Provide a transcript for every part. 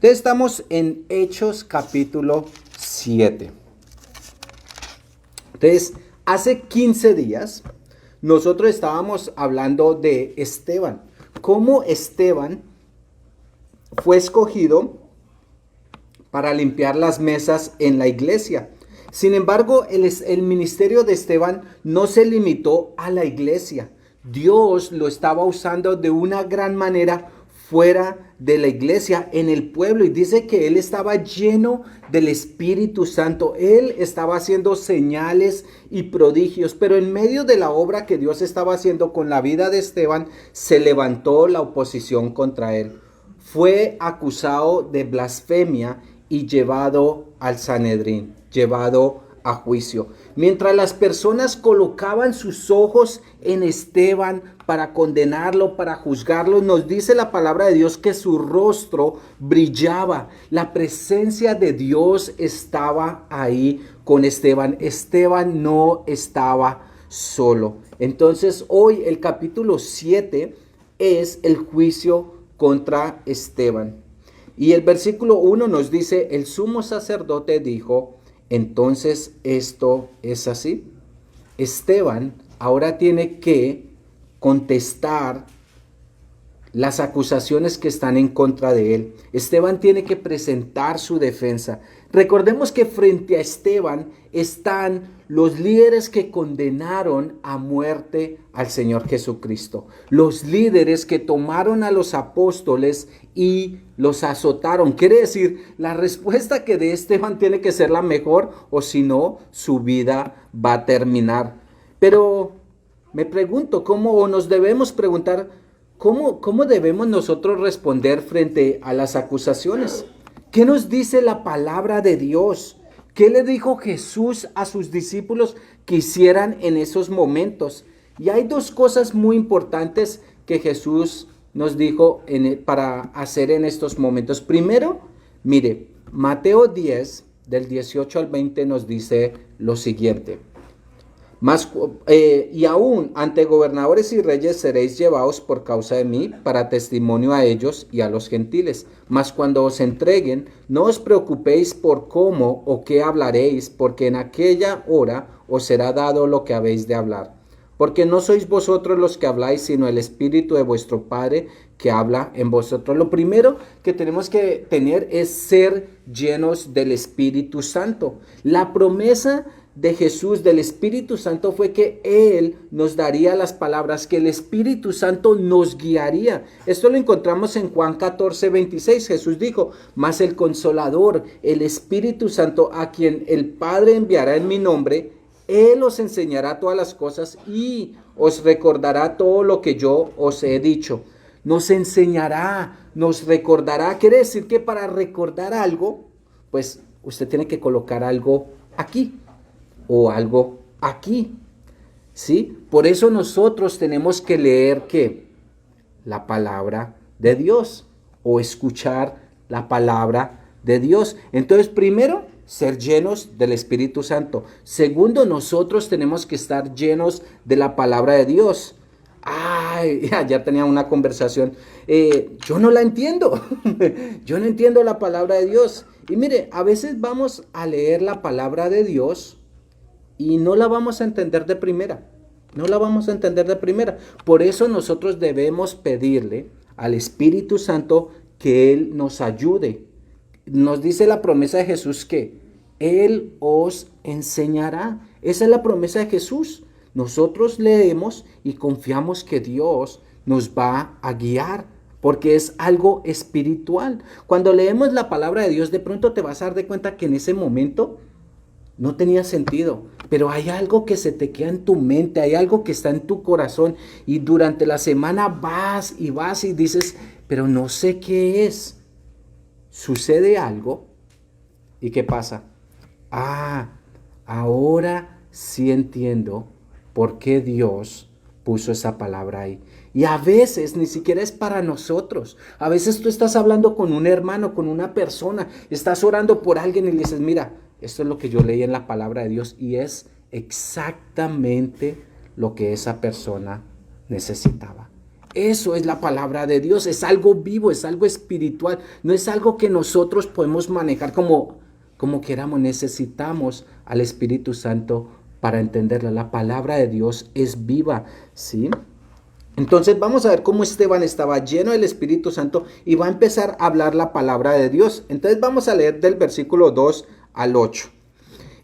Entonces estamos en Hechos capítulo 7. Entonces, hace 15 días nosotros estábamos hablando de Esteban. Cómo Esteban fue escogido para limpiar las mesas en la iglesia. Sin embargo, el ministerio de Esteban no se limitó a la iglesia. Dios lo estaba usando de una gran manera fuera de la iglesia, en el pueblo, y dice que él estaba lleno del Espíritu Santo. Él estaba haciendo señales y prodigios, pero en medio de la obra que Dios estaba haciendo con la vida de Esteban, se levantó la oposición contra él. Fue acusado de blasfemia y llevado al Sanedrín, llevado a juicio. Mientras las personas colocaban sus ojos en Esteban para condenarlo, para juzgarlo, nos dice la palabra de Dios que su rostro brillaba. La presencia de Dios estaba ahí con Esteban. Esteban no estaba solo. Entonces hoy el capítulo 7 es el juicio contra Esteban. Y el versículo 1 nos dice: el sumo sacerdote dijo, entonces esto es así. Esteban ahora tiene que contestar las acusaciones que están en contra de él. Esteban tiene que presentar su defensa. Recordemos que frente a Esteban están los líderes que condenaron a muerte al Señor Jesucristo. Los líderes que tomaron a los apóstoles y los azotaron. Quiere decir, la respuesta que de Esteban tiene que ser la mejor, o si no, su vida va a terminar. Pero me pregunto, o nos debemos preguntar, ¿cómo debemos nosotros responder frente a las acusaciones? ¿Qué nos dice la palabra de Dios? ¿Qué le dijo Jesús a sus discípulos que hicieran en esos momentos? Y hay dos cosas muy importantes que Jesús nos dijo para hacer en estos momentos. Primero, mire, Mateo 10, del 18 al 20 nos dice lo siguiente. Y aún ante gobernadores y reyes seréis llevados por causa de mí para testimonio a ellos y a los gentiles. Mas cuando os entreguen, no os preocupéis por cómo o qué hablaréis, porque en aquella hora os será dado lo que habéis de hablar. Porque no sois vosotros los que habláis, sino el Espíritu de vuestro Padre que habla en vosotros. Lo primero que tenemos que tener es ser llenos del Espíritu Santo. La promesa de Jesús, del Espíritu Santo, fue que Él nos daría las palabras, que el Espíritu Santo nos guiaría. Esto lo encontramos en Juan 14, 26. Jesús dijo: mas el Consolador, el Espíritu Santo, a quien el Padre enviará en mi nombre, Él os enseñará todas las cosas y os recordará todo lo que yo os he dicho. Nos enseñará, nos recordará. Quiere decir que para recordar algo, pues usted tiene que colocar algo aquí o algo aquí, ¿sí? Por eso nosotros tenemos que leer ¿qué? La palabra de Dios, o escuchar la palabra de Dios. Entonces, primero, ser llenos del Espíritu Santo. Segundo, nosotros tenemos que estar llenos de la palabra de Dios. Ya tenía una conversación. Yo no la entiendo. Yo no entiendo la palabra de Dios. Y mire, a veces vamos a leer la palabra de Dios y no la vamos a entender de primera. No la vamos a entender de primera. Por eso nosotros debemos pedirle al Espíritu Santo que Él nos ayude. Nos dice la promesa de Jesús que Él os enseñará. Esa es la promesa de Jesús. Nosotros leemos y confiamos que Dios nos va a guiar, porque es algo espiritual. Cuando leemos la palabra de Dios, de pronto te vas a dar de cuenta que en ese momento no tenía sentido, pero hay algo que se te queda en tu mente, hay algo que está en tu corazón, y durante la semana vas y dices, pero no sé qué es. Sucede algo, ¿y qué pasa? Ahora sí entiendo por qué Dios puso esa palabra ahí. Y a veces ni siquiera es para nosotros. A veces tú estás hablando con un hermano, con una persona, estás orando por alguien y le dices, mira, esto es lo que yo leí en la palabra de Dios, y es exactamente lo que esa persona necesitaba. Eso es la palabra de Dios, es algo vivo, es algo espiritual, no es algo que nosotros podemos manejar como queramos. Necesitamos al Espíritu Santo para entenderla. La palabra de Dios es viva, ¿sí? Entonces vamos a ver cómo Esteban estaba lleno del Espíritu Santo y va a empezar a hablar la palabra de Dios. Entonces vamos a leer del versículo 2 al 8.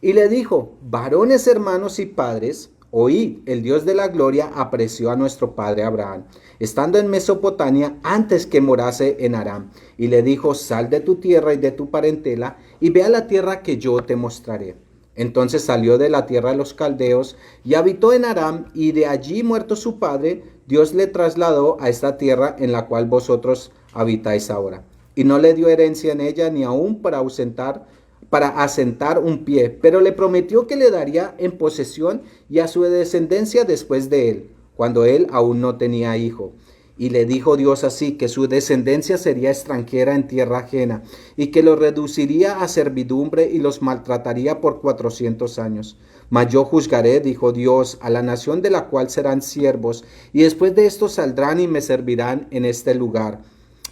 Y le dijo: varones, hermanos y padres, oíd, el Dios de la gloria apareció a nuestro padre Abraham, estando en Mesopotamia, antes que morase en Aram. Y le dijo: sal de tu tierra y de tu parentela, y ve a la tierra que yo te mostraré. Entonces salió de la tierra de los caldeos, y habitó en Aram, y de allí, muerto su padre, Dios le trasladó a esta tierra en la cual vosotros habitáis ahora. Y no le dio herencia en ella, ni aun para asentar un pie, pero le prometió que le daría en posesión y a su descendencia después de él, cuando él aún no tenía hijo. Y le dijo Dios así, que su descendencia sería extranjera en tierra ajena, y que los reduciría a servidumbre y los maltrataría por 400 años. Mas yo juzgaré, dijo Dios, a la nación de la cual serán siervos, y después de esto saldrán y me servirán en este lugar.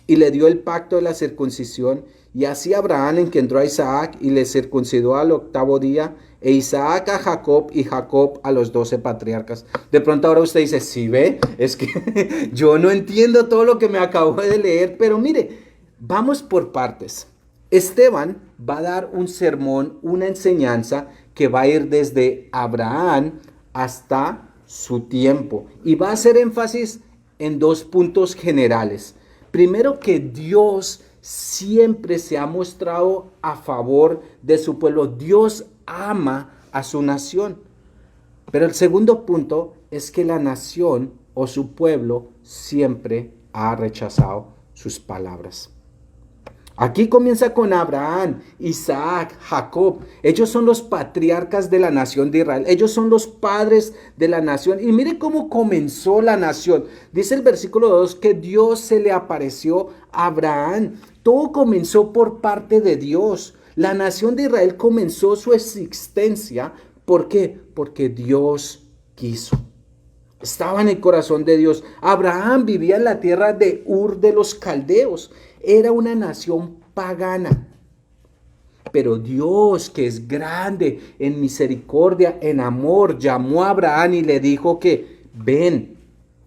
Y le dio el pacto de la circuncisión, y así Abraham engendró a Isaac y le circuncidó al 8º día, e Isaac a Jacob y Jacob a los 12 patriarcas. De pronto ahora usted dice: sí, ve, es que yo no entiendo todo lo que me acabo de leer, pero mire, vamos por partes. Esteban va a dar un sermón, una enseñanza que va a ir desde Abraham hasta su tiempo, y va a hacer énfasis en dos puntos generales. Primero, que Dios siempre se ha mostrado a favor de su pueblo. Dios ama a su nación. Pero el segundo punto es que la nación o su pueblo siempre ha rechazado sus palabras. Aquí comienza con Abraham, Isaac, Jacob. Ellos son los patriarcas de la nación de Israel. Ellos son los padres de la nación. Y mire cómo comenzó la nación. Dice el versículo 2 que Dios se le apareció a Abraham. Todo comenzó por parte de Dios. La nación de Israel comenzó su existencia. ¿Por qué? Porque Dios quiso. Estaba en el corazón de Dios. Abraham vivía en la tierra de Ur de los Caldeos. Era una nación pagana. Pero Dios, que es grande en misericordia, en amor, llamó a Abraham y le dijo que ven.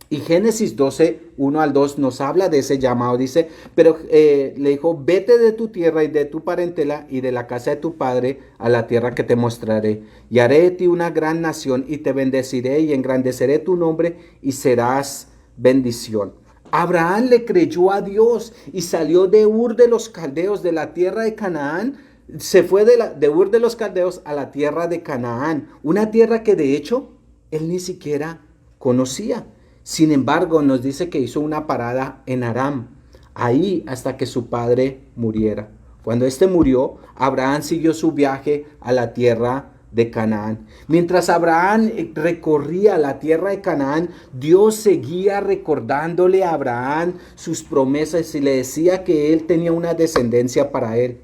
Y Génesis 12, 1 al 2 nos habla de ese llamado. Dice, pero le dijo: vete de tu tierra y de tu parentela y de la casa de tu padre a la tierra que te mostraré. Y haré de ti una gran nación y te bendeciré y engrandeceré tu nombre y serás bendición. Abraham le creyó a Dios y salió de Ur de los Caldeos, de la tierra de Canaán. Se fue de Ur de los Caldeos a la tierra de Canaán, una tierra que de hecho él ni siquiera conocía. Sin embargo, nos dice que hizo una parada en Aram, ahí hasta que su padre muriera. Cuando éste murió, Abraham siguió su viaje a la tierra de Canaán. Mientras Abraham recorría la tierra de Canaán, Dios seguía recordándole a Abraham sus promesas y le decía que él tenía una descendencia para él.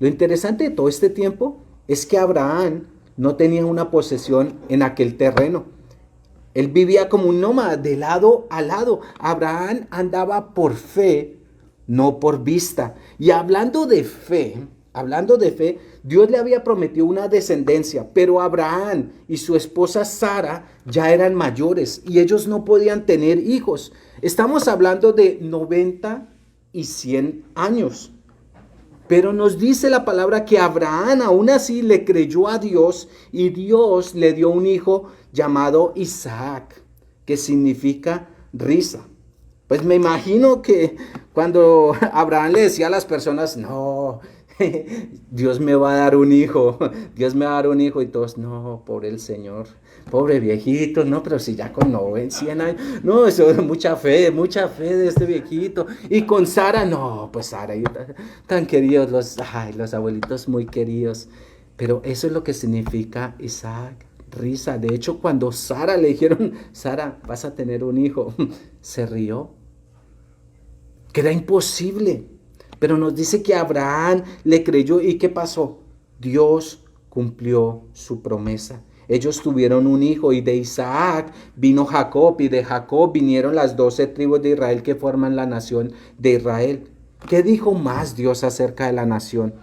Lo interesante de todo este tiempo es que Abraham no tenía una posesión en aquel terreno. Él vivía como un nómada de lado a lado. Abraham andaba por fe, no por vista. Y hablando de fe, Dios le había prometido una descendencia, pero Abraham y su esposa Sara ya eran mayores y ellos no podían tener hijos. Estamos hablando de 90 y 100 años. Pero nos dice la palabra que Abraham aún así le creyó a Dios y Dios le dio un hijo llamado Isaac, que significa risa. Pues me imagino que cuando Abraham le decía a las personas: no, Dios me va a dar un hijo, Dios me va a dar un hijo, y todos: no, pobre el Señor, pobre viejito, no, pero si ya con 100 años, no, eso es mucha fe de este viejito. Y con Sara, no, pues Sara, tan queridos los abuelitos muy queridos. Pero eso es lo que significa Isaac, risa. De hecho, cuando Sara le dijeron: Sara, vas a tener un hijo, se rió, que era imposible. Pero nos dice que Abraham le creyó. ¿Y qué pasó? Dios cumplió su promesa. Ellos tuvieron un hijo y de Isaac vino Jacob y de Jacob vinieron las 12 tribus de Israel que forman la nación de Israel. ¿Qué dijo más Dios acerca de la nación?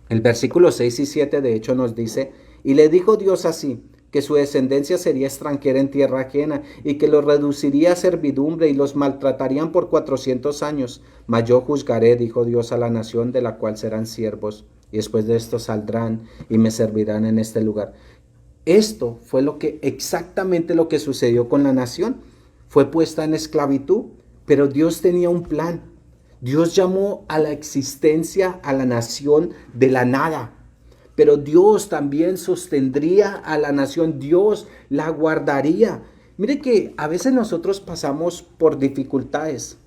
El versículo 6 y 7 de hecho nos dice, y le dijo Dios así, que su descendencia sería extranjera en tierra ajena y que los reduciría a servidumbre y los maltratarían por 400 años. Mas yo juzgaré, dijo Dios, a la nación de la cual serán siervos y después de esto saldrán y me servirán en este lugar. Esto fue exactamente lo que sucedió con la nación. Fue puesta en esclavitud, pero Dios tenía un plan. Dios llamó a la existencia a la nación de la nada. Pero Dios también sostendría a la nación, Dios la guardaría. Mire que a veces nosotros pasamos por dificultades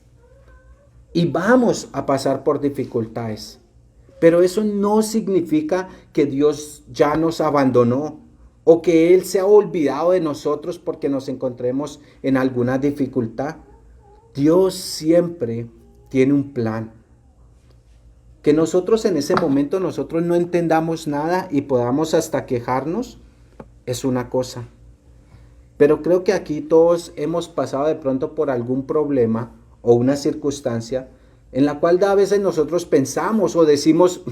y vamos a pasar por dificultades. Pero eso no significa que Dios ya nos abandonó o que Él se ha olvidado de nosotros porque nos encontremos en alguna dificultad. Dios siempre tiene un plan. Que nosotros en ese momento nosotros no entendamos nada y podamos hasta quejarnos es una cosa. Pero creo que aquí todos hemos pasado de pronto por algún problema o una circunstancia en la cual a veces nosotros pensamos o decimos,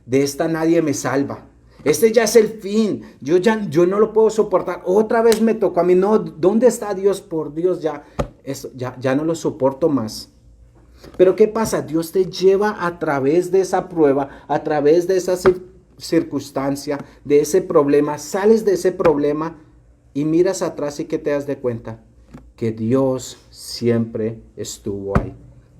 de esta nadie me salva. Este ya es el fin, yo no lo puedo soportar. Otra vez me tocó a mí, no, ¿dónde está Dios? Por Dios, ya no lo soporto más. Pero ¿qué pasa? Dios te lleva a través de esa prueba, a través de esa circunstancia, de ese problema. Sales de ese problema y miras atrás y que te das de cuenta que Dios siempre estuvo ahí.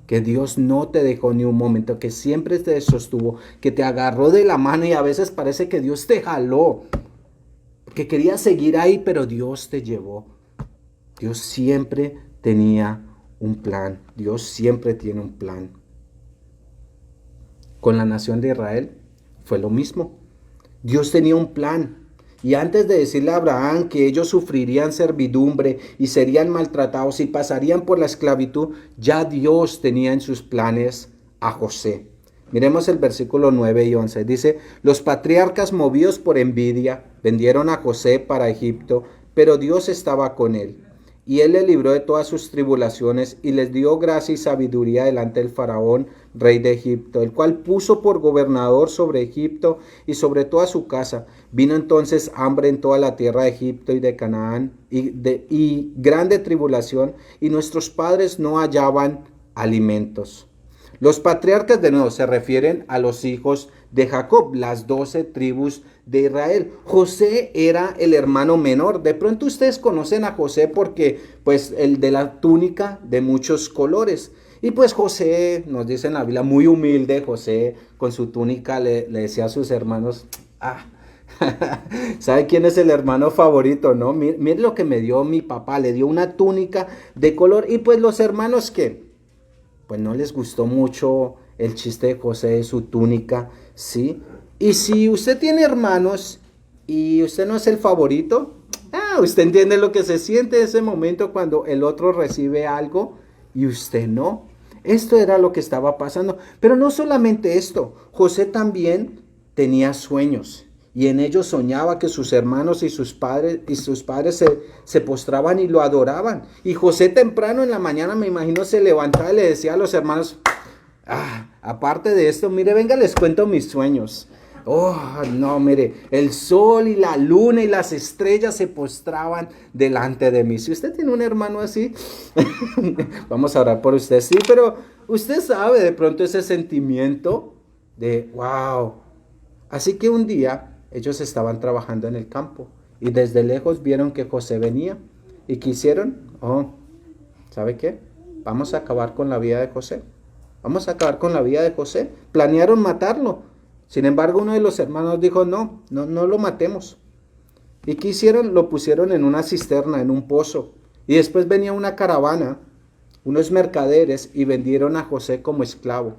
Que Dios no te dejó ni un momento, que siempre te sostuvo, que te agarró de la mano y a veces parece que Dios te jaló, que quería seguir ahí, pero Dios te llevó. Dios siempre tenía un plan. Dios siempre tiene un plan. Con la nación de Israel fue lo mismo. Dios tenía un plan. Y antes de decirle a Abraham que ellos sufrirían servidumbre y serían maltratados y pasarían por la esclavitud, ya Dios tenía en sus planes a José. Miremos el versículo 9 y 11. Dice, los patriarcas movidos por envidia vendieron a José para Egipto, pero Dios estaba con él. Y él le libró de todas sus tribulaciones y les dio gracia y sabiduría delante del faraón, rey de Egipto, el cual puso por gobernador sobre Egipto y sobre toda su casa. Vino entonces hambre en toda la tierra de Egipto y de Canaán y grande tribulación, y nuestros padres no hallaban alimentos. Los patriarcas de nuevo se refieren a los hijos de Jacob, las 12 tribus de Israel. José era el hermano menor. De pronto ustedes conocen a José porque pues el de la túnica de muchos colores. Y pues José, nos dice en la Biblia, muy humilde, José con su túnica le decía a sus hermanos, ¿sabe quién es el hermano favorito? No, mire lo que me dio mi papá, le dio una túnica de color. Y pues los hermanos que pues no les gustó mucho el chiste de José, su túnica, ¿sí? Y si usted tiene hermanos y usted no es el favorito, usted entiende lo que se siente en ese momento cuando el otro recibe algo y usted no. Esto era lo que estaba pasando. Pero no solamente esto, José también tenía sueños. Y en ellos soñaba que sus hermanos y sus padres se postraban y lo adoraban. Y José temprano en la mañana, me imagino, se levantaba y le decía a los hermanos, aparte de esto, mire, venga, les cuento mis sueños. No, mire, el sol y la luna y las estrellas se postraban delante de mí. Si usted tiene un hermano así, vamos a orar por usted. Sí, pero usted sabe de pronto ese sentimiento de wow. Así que un día ellos estaban trabajando en el campo y desde lejos vieron que José venía. ¿Y qué hicieron? ¿Sabe qué? Vamos a acabar con la vida de José. Vamos a acabar con la vida de José. Planearon matarlo. Sin embargo, uno de los hermanos dijo, no lo matemos. ¿Y qué hicieron? Lo pusieron en una cisterna, en un pozo. Y después venía una caravana, unos mercaderes, y vendieron a José como esclavo.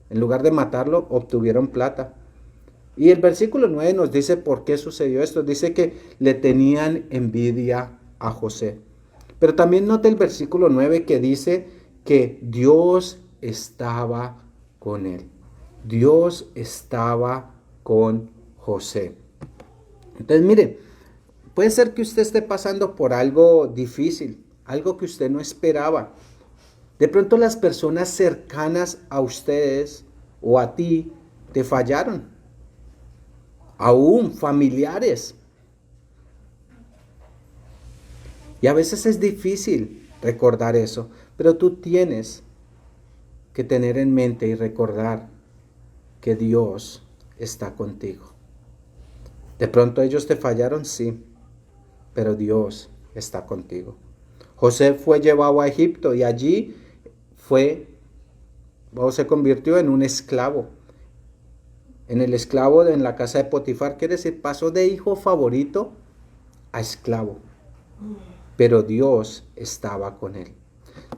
En lugar de matarlo, obtuvieron plata. Y el versículo 9 nos dice por qué sucedió esto. Dice que le tenían envidia a José. Pero también note el versículo 9 que dice que Dios estaba con él. Dios estaba con José. Entonces, mire, Puede ser que usted esté pasando por algo difícil, algo que usted no esperaba. De pronto las personas cercanas a ustedes o a ti te fallaron. Aún familiares. Y a veces es difícil recordar eso, pero tú tienes que tener en mente y recordar que Dios está contigo. De pronto ellos te fallaron, sí, pero Dios está contigo. José fue llevado a Egipto y allí se convirtió en un esclavo. En el esclavo en la casa de Potifar, quiere decir, pasó de hijo favorito a esclavo. Pero Dios estaba con él.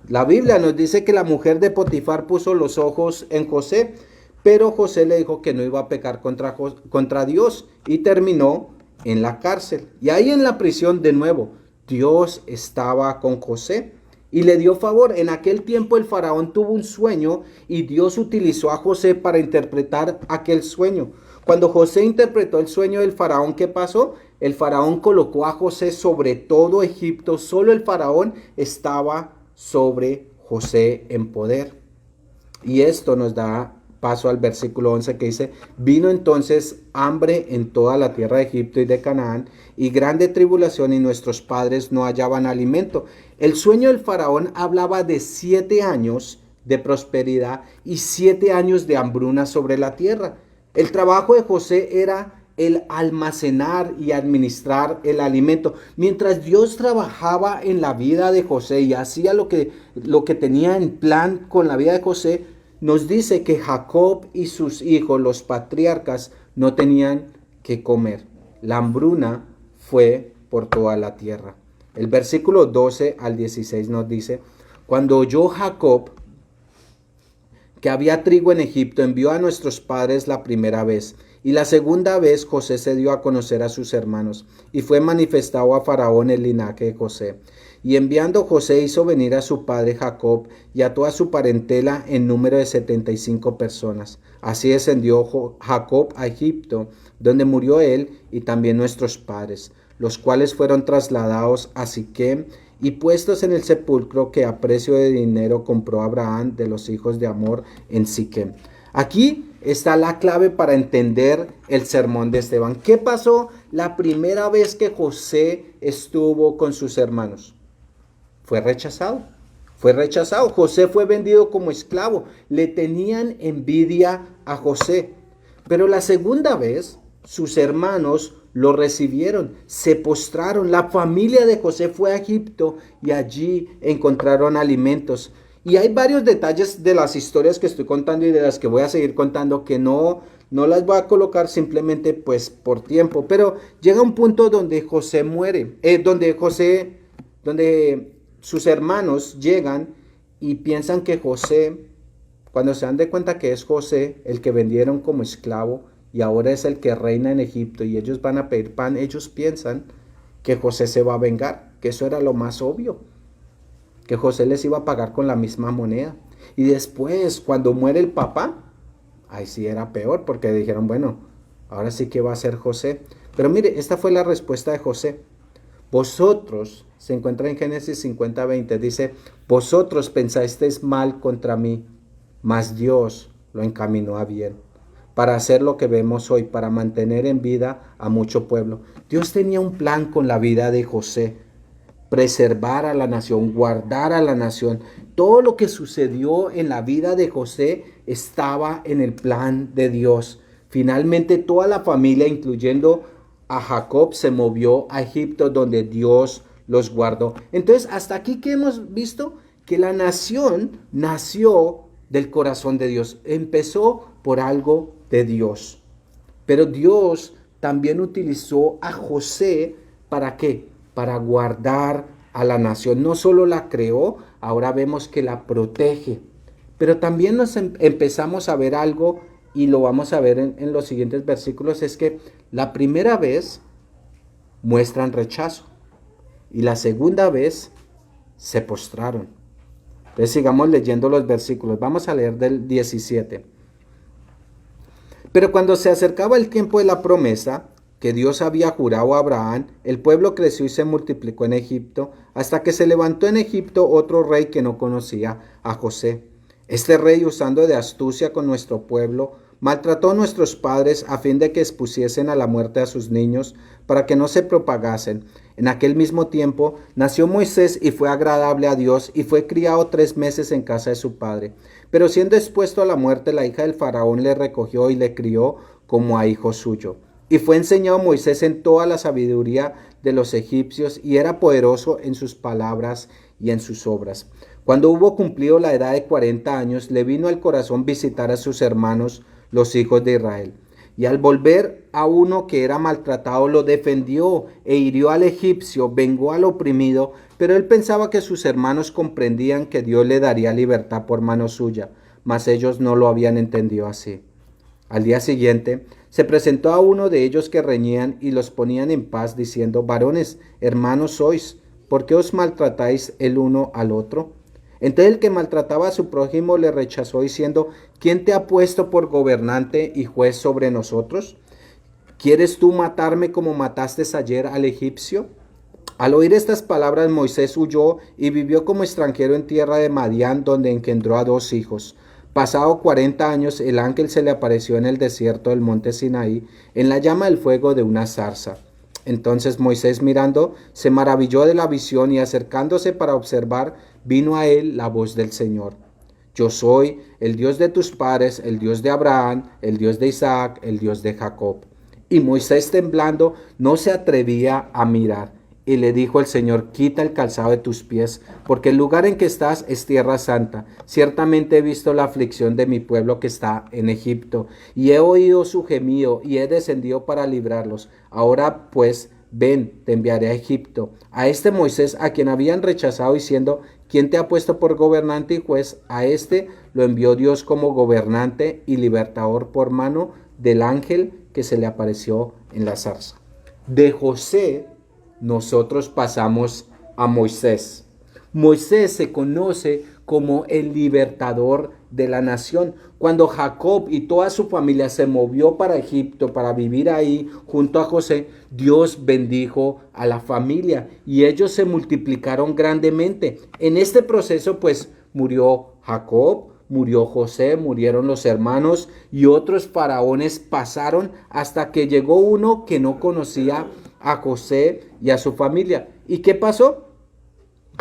La Biblia nos dice que la mujer de Potifar puso los ojos en José, pero José le dijo que no iba a pecar contra Dios y terminó en la cárcel. Y ahí en la prisión de nuevo, Dios estaba con José y le dio favor. En aquel tiempo el faraón tuvo un sueño y Dios utilizó a José para interpretar aquel sueño. Cuando José interpretó el sueño del faraón, ¿qué pasó? El faraón colocó a José sobre todo Egipto. Solo el faraón estaba sobre José en poder. Y esto nos da paso al versículo 11 que dice: vino entonces hambre en toda la tierra de Egipto y de Canaán, y grande tribulación, y nuestros padres no hallaban alimento. El sueño del faraón hablaba de 7 años de prosperidad y 7 años de hambruna sobre la tierra. El trabajo de José era el almacenar y administrar el alimento. Mientras Dios trabajaba en la vida de José y hacía lo que tenía en plan con la vida de José, nos dice que Jacob y sus hijos, los patriarcas, no tenían que comer. La hambruna fue por toda la tierra. El versículo 12 al 16 nos dice: cuando oyó Jacob que había trigo en Egipto, envió a nuestros padres la primera vez. Y la segunda vez José se dio a conocer a sus hermanos, y fue manifestado a Faraón el linaje de José. Y enviando José hizo venir a su padre Jacob y a toda su parentela en número de 75 personas. Así descendió Jacob a Egipto, donde murió él y también nuestros padres, los cuales fueron trasladados a Siquem y puestos en el sepulcro que a precio de dinero compró Abraham de los hijos de Hamor en Siquem. Aquí está la clave para entender el sermón de Esteban. ¿Qué pasó la primera vez que José estuvo con sus hermanos? Fue rechazado. Fue rechazado. José fue vendido como esclavo. Le tenían envidia a José. Pero la segunda vez, sus hermanos lo recibieron, se postraron. La familia de José fue a Egipto y allí encontraron alimentos. Y hay varios detalles de las historias que estoy contando y de las que voy a seguir contando que no las voy a colocar simplemente pues por tiempo. Pero llega un punto donde José muere, donde sus hermanos llegan y piensan que José, cuando se dan de cuenta que es José el que vendieron como esclavo y ahora es el que reina en Egipto y ellos van a pedir pan, ellos piensan que José se va a vengar, que eso era lo más obvio, que José les iba a pagar con la misma moneda. Y después, cuando muere el papá, ahí sí era peor, porque dijeron, bueno, ahora sí que va a ser José. Pero mire, esta fue la respuesta de José. Vosotros, se encuentra en Génesis 50:20, dice: vosotros pensasteis mal contra mí, mas Dios lo encaminó a bien, para hacer lo que vemos hoy, para mantener en vida a mucho pueblo. Dios tenía un plan con la vida de José: preservar a la nación, guardar a la nación. Todo lo que sucedió en la vida de José estaba en el plan de Dios. Finalmente toda la familia, incluyendo a Jacob, se movió a Egipto, donde Dios los guardó. Entonces, hasta aquí que hemos visto que la nación nació del corazón de Dios. Empezó por algo de Dios. Pero Dios también utilizó a José, ¿para qué? Para guardar a la nación. No solo la creó, ahora vemos que la protege. Pero también nos empezamos a ver algo, y lo vamos a ver en los siguientes versículos, es que la primera vez muestran rechazo y la segunda vez se postraron. Entonces sigamos leyendo los versículos. Vamos a leer del 17. Pero cuando se acercaba el tiempo de la promesa, que Dios había jurado a Abraham, el pueblo creció y se multiplicó en Egipto, hasta que se levantó en Egipto otro rey que no conocía a José. Este rey, usando de astucia con nuestro pueblo, maltrató a nuestros padres a fin de que expusiesen a la muerte a sus niños, para que no se propagasen. En aquel mismo tiempo nació Moisés y fue agradable a Dios, y fue criado 3 meses en casa de su padre. Pero siendo expuesto a la muerte, la hija del faraón le recogió y le crió como a hijo suyo. Y fue enseñado Moisés en toda la sabiduría de los egipcios, y era poderoso en sus palabras y en sus obras. Cuando hubo cumplido la edad de 40 años, le vino al corazón visitar a sus hermanos, los hijos de Israel. Y al volver a uno que era maltratado, lo defendió e hirió al egipcio, vengó al oprimido, pero él pensaba que sus hermanos comprendían que Dios le daría libertad por mano suya, mas ellos no lo habían entendido así. Al día siguiente se presentó a uno de ellos que reñían y los ponían en paz, diciendo: varones, hermanos sois, ¿por qué os maltratáis el uno al otro? Entonces el que maltrataba a su prójimo le rechazó, diciendo: ¿quién te ha puesto por gobernante y juez sobre nosotros? ¿Quieres tú matarme como mataste ayer al egipcio? Al oír estas palabras, Moisés huyó y vivió como extranjero en tierra de Madián, donde engendró a 2 hijos. Pasado 40 años, el ángel se le apareció en el desierto del monte Sinaí, en la llama del fuego de una zarza. Entonces Moisés, mirando, se maravilló de la visión, y acercándose para observar, vino a él la voz del Señor: yo soy el Dios de tus padres, el Dios de Abraham, el Dios de Isaac, el Dios de Jacob. Y Moisés, temblando, no se atrevía a mirar. Y le dijo el Señor: quita el calzado de tus pies, porque el lugar en que estás es tierra santa. Ciertamente he visto la aflicción de mi pueblo que está en Egipto, y he oído su gemido, y he descendido para librarlos. Ahora pues, ven, te enviaré a Egipto. A este Moisés, a quien habían rechazado, diciendo: ¿quién te ha puesto por gobernante y juez? A este lo envió Dios como gobernante y libertador por mano del ángel que se le apareció en la zarza. De José nosotros pasamos a Moisés. Moisés se conoce como el libertador de la nación. Cuando Jacob y toda su familia se movió para Egipto para vivir ahí junto a José, Dios bendijo a la familia y ellos se multiplicaron grandemente. En este proceso pues murió Jacob, murió José, murieron los hermanos, y otros faraones pasaron hasta que llegó uno que no conocía a José y a su familia. ¿Y qué pasó?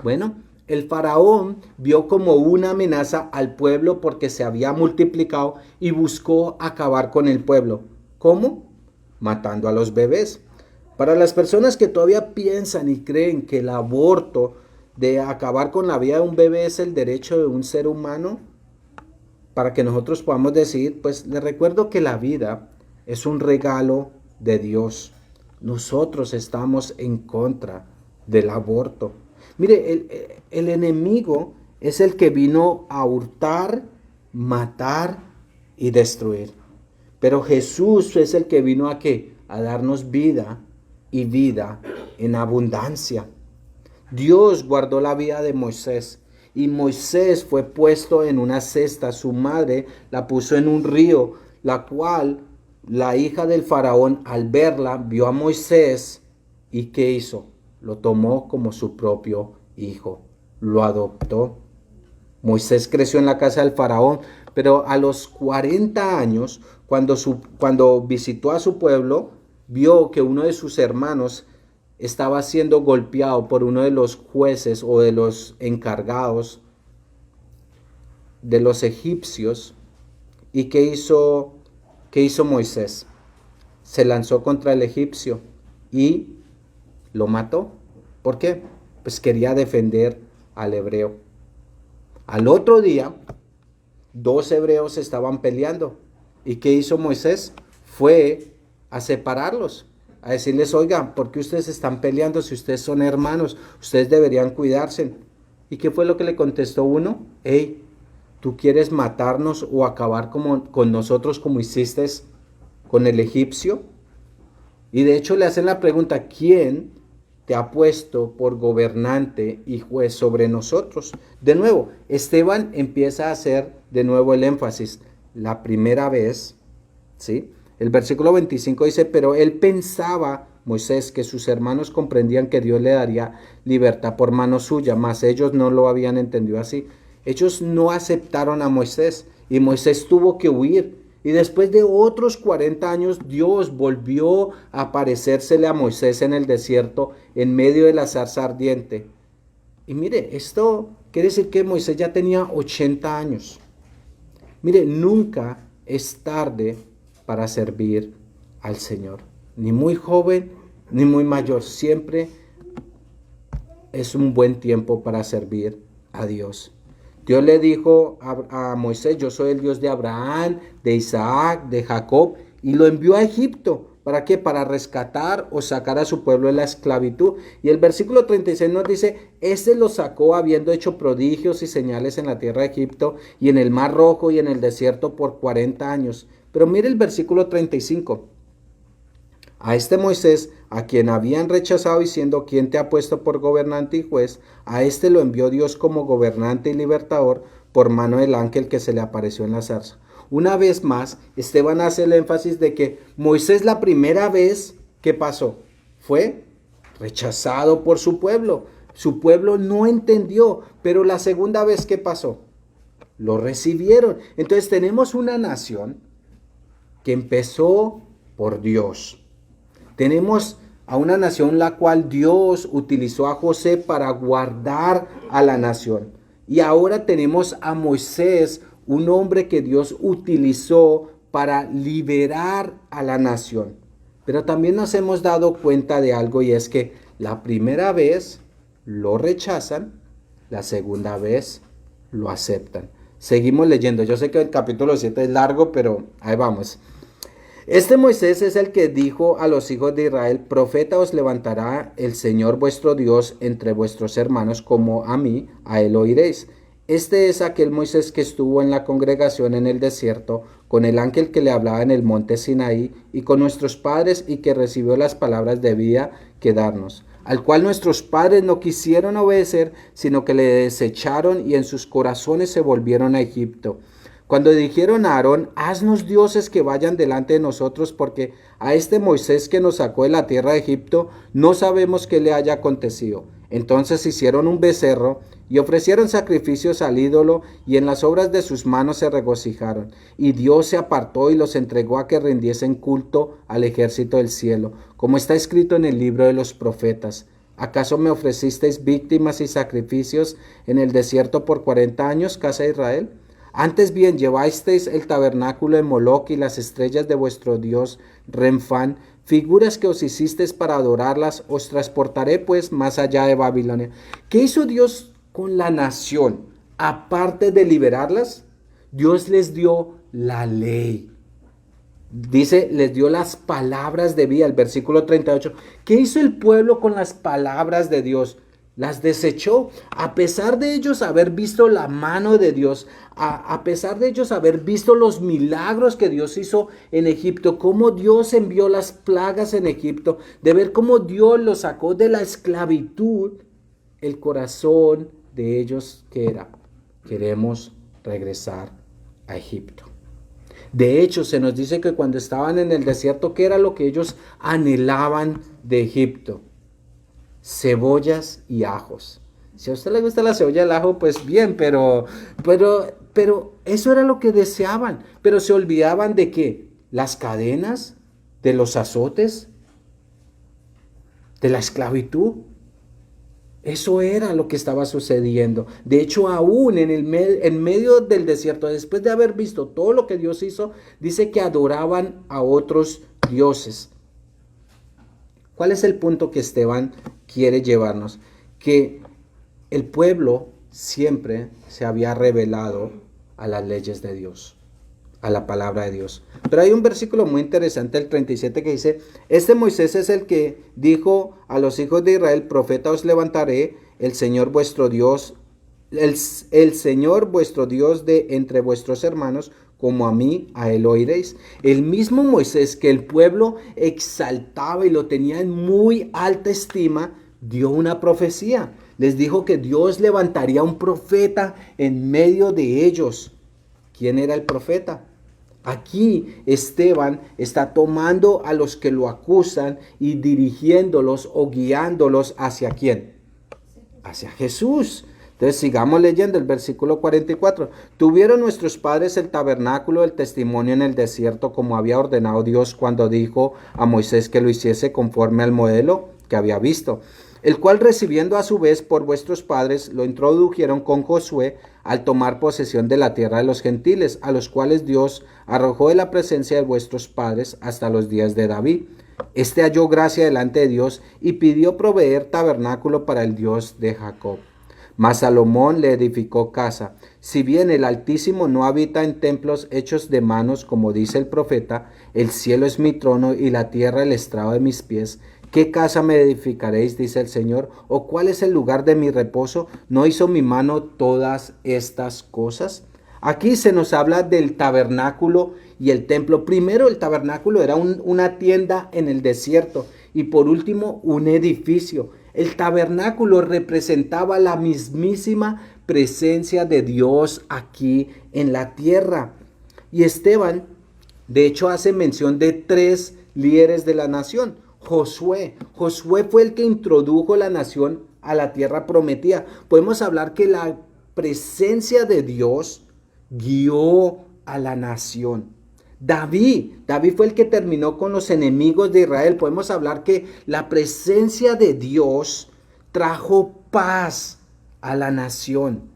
Bueno, el faraón vio como una amenaza al pueblo porque se había multiplicado y buscó acabar con el pueblo. ¿Cómo? Matando a los bebés. Para las personas que todavía piensan y creen que el aborto, de acabar con la vida de un bebé, es el derecho de un ser humano, para que nosotros podamos decir, pues les recuerdo que la vida es un regalo de Dios. Nosotros estamos en contra del aborto. Mire, el enemigo es el que vino a hurtar, matar y destruir. Pero Jesús es el que vino a ¿qué? A darnos vida y vida en abundancia. Dios guardó la vida de Moisés, y Moisés fue puesto en una cesta. Su madre la puso en un río, la cual la hija del faraón, al verla, vio a Moisés y ¿qué hizo? Lo tomó como su propio hijo, lo adoptó. Moisés creció en la casa del faraón, pero a los 40 años, cuando visitó a su pueblo, vio que uno de sus hermanos estaba siendo golpeado por uno de los jueces o de los encargados de los egipcios. ¿Y qué hizo Moisés? Se lanzó contra el egipcio y lo mató. ¿Por qué? Pues quería defender al hebreo. Al otro día, 2 hebreos estaban peleando. ¿Y qué hizo Moisés? Fue a separarlos, a decirles: oigan, ¿por qué ustedes están peleando si ustedes son hermanos? Ustedes deberían cuidarse. ¿Y qué fue lo que le contestó uno? Hey, ¿tú quieres matarnos o acabar con nosotros como hiciste con el egipcio? Y de hecho le hacen la pregunta: ¿quién te ha puesto por gobernante y juez sobre nosotros? De nuevo, Esteban empieza a hacer de nuevo el énfasis. La primera vez, ¿sí?, El versículo 25 dice, pero él pensaba, Moisés, que sus hermanos comprendían que Dios le daría libertad por mano suya, mas ellos no lo habían entendido así. Ellos no aceptaron a Moisés y Moisés tuvo que huir. Y después de otros 40 años, Dios volvió a aparecérsele a Moisés en el desierto, en medio de la zarza ardiente. Y mire, esto quiere decir que Moisés ya tenía 80 años. Mire, nunca es tarde para servir al Señor. Ni muy joven, ni muy mayor. Siempre es un buen tiempo para servir a Dios. Dios le dijo a Moisés, yo soy el Dios de Abraham, de Isaac, de Jacob, y lo envió a Egipto. ¿Para qué? Para rescatar o sacar a su pueblo de la esclavitud. Y el versículo 36 nos dice, este lo sacó habiendo hecho prodigios y señales en la tierra de Egipto y en el mar Rojo y en el desierto por 40 años. Pero mire el versículo 35. A este Moisés, a quien habían rechazado diciendo, ¿quién te ha puesto por gobernante y juez? A este lo envió Dios como gobernante y libertador por mano del ángel que se le apareció en la zarza. Una vez más, Esteban hace el énfasis de que Moisés la primera vez que pasó fue rechazado por su pueblo. Su pueblo no entendió, pero la segunda vez que pasó, lo recibieron. Entonces tenemos una nación que empezó por Dios. Tenemos a una nación la cual Dios utilizó a José para guardar a la nación. Y ahora tenemos a Moisés, un hombre que Dios utilizó para liberar a la nación. Pero también nos hemos dado cuenta de algo y es que la primera vez lo rechazan, la segunda vez lo aceptan. Seguimos leyendo. Yo sé que el capítulo 7 es largo, pero ahí vamos. Este Moisés es el que dijo a los hijos de Israel, profeta os levantará el Señor vuestro Dios entre vuestros hermanos, como a mí, a él oiréis. Este es aquel Moisés que estuvo en la congregación en el desierto, con el ángel que le hablaba en el monte Sinaí, y con nuestros padres, y que recibió las palabras de vida que darnos, al cual nuestros padres no quisieron obedecer, sino que le desecharon y en sus corazones se volvieron a Egipto. Cuando dijeron a Aarón, haznos dioses que vayan delante de nosotros, porque a este Moisés que nos sacó de la tierra de Egipto, no sabemos qué le haya acontecido. Entonces hicieron un becerro y ofrecieron sacrificios al ídolo, y en las obras de sus manos se regocijaron. Y Dios se apartó y los entregó a que rindiesen culto al ejército del cielo, como está escrito en el libro de los profetas. ¿Acaso me ofrecisteis víctimas y sacrificios en el desierto por 40 años, casa de Israel? Antes bien llevasteis el tabernáculo de Moloc y las estrellas de vuestro dios Renfán, figuras que os hicisteis para adorarlas. Os transportaré pues más allá de Babilonia. ¿Qué hizo Dios con la nación? Aparte de liberarlas, Dios les dio la ley. Dice, les dio las palabras de vida, el versículo 38. ¿Qué hizo el pueblo con las palabras de Dios? Las desechó. A pesar de ellos haber visto la mano de Dios, a pesar de ellos haber visto los milagros que Dios hizo en Egipto, cómo Dios envió las plagas en Egipto, de ver cómo Dios los sacó de la esclavitud, el corazón de ellos, ¿qué era? Queremos regresar a Egipto. De hecho, se nos dice que cuando estaban en el desierto, ¿qué era lo que ellos anhelaban de Egipto? Cebollas y ajos. Si a usted le gusta la cebolla y el ajo, pues bien, pero eso era lo que deseaban. Pero se olvidaban de qué, las cadenas, de los azotes, de la esclavitud. Eso era lo que estaba sucediendo. De hecho, aún en medio del desierto, después de haber visto todo lo que Dios hizo, dice que adoraban a otros dioses. ¿Cuál es el punto que Esteban quiere llevarnos? Que el pueblo siempre se había revelado a las leyes de Dios, a la palabra de Dios. Pero hay un versículo muy interesante, el 37, que dice, este Moisés es el que dijo a los hijos de Israel, profeta os levantaré, el Señor vuestro Dios, el Señor vuestro Dios de entre vuestros hermanos, como a mí, a él oiréis. El mismo Moisés que el pueblo exaltaba y lo tenía en muy alta estima, dio una profecía. Les dijo que Dios levantaría un profeta en medio de ellos. ¿Quién era el profeta? Aquí Esteban está tomando a los que lo acusan y dirigiéndolos o guiándolos hacia quién, hacia Jesús. Entonces sigamos leyendo el versículo 44. Tuvieron nuestros padres el tabernáculo del testimonio en el desierto, como había ordenado Dios cuando dijo a Moisés que lo hiciese conforme al modelo que había visto, el cual recibiendo a su vez por vuestros padres lo introdujeron con Josué al tomar posesión de la tierra de los gentiles, a los cuales Dios arrojó de la presencia de vuestros padres hasta los días de David. Este halló gracia delante de Dios y pidió proveer tabernáculo para el Dios de Jacob. Mas Salomón le edificó casa. Si bien el Altísimo no habita en templos hechos de manos, como dice el profeta, el cielo es mi trono y la tierra el estrado de mis pies. ¿Qué casa me edificaréis? Dice el Señor. ¿O cuál es el lugar de mi reposo? ¿No hizo mi mano todas estas cosas? Aquí se nos habla del tabernáculo y el templo. Primero, el tabernáculo era una tienda en el desierto y por último un edificio. El tabernáculo representaba la mismísima presencia de Dios aquí en la tierra. Y Esteban, de hecho, hace mención de 3 líderes de la nación. Josué fue el que introdujo la nación a la tierra prometida. Podemos hablar que la presencia de Dios guió a la nación. David fue el que terminó con los enemigos de Israel. Podemos hablar que la presencia de Dios trajo paz a la nación.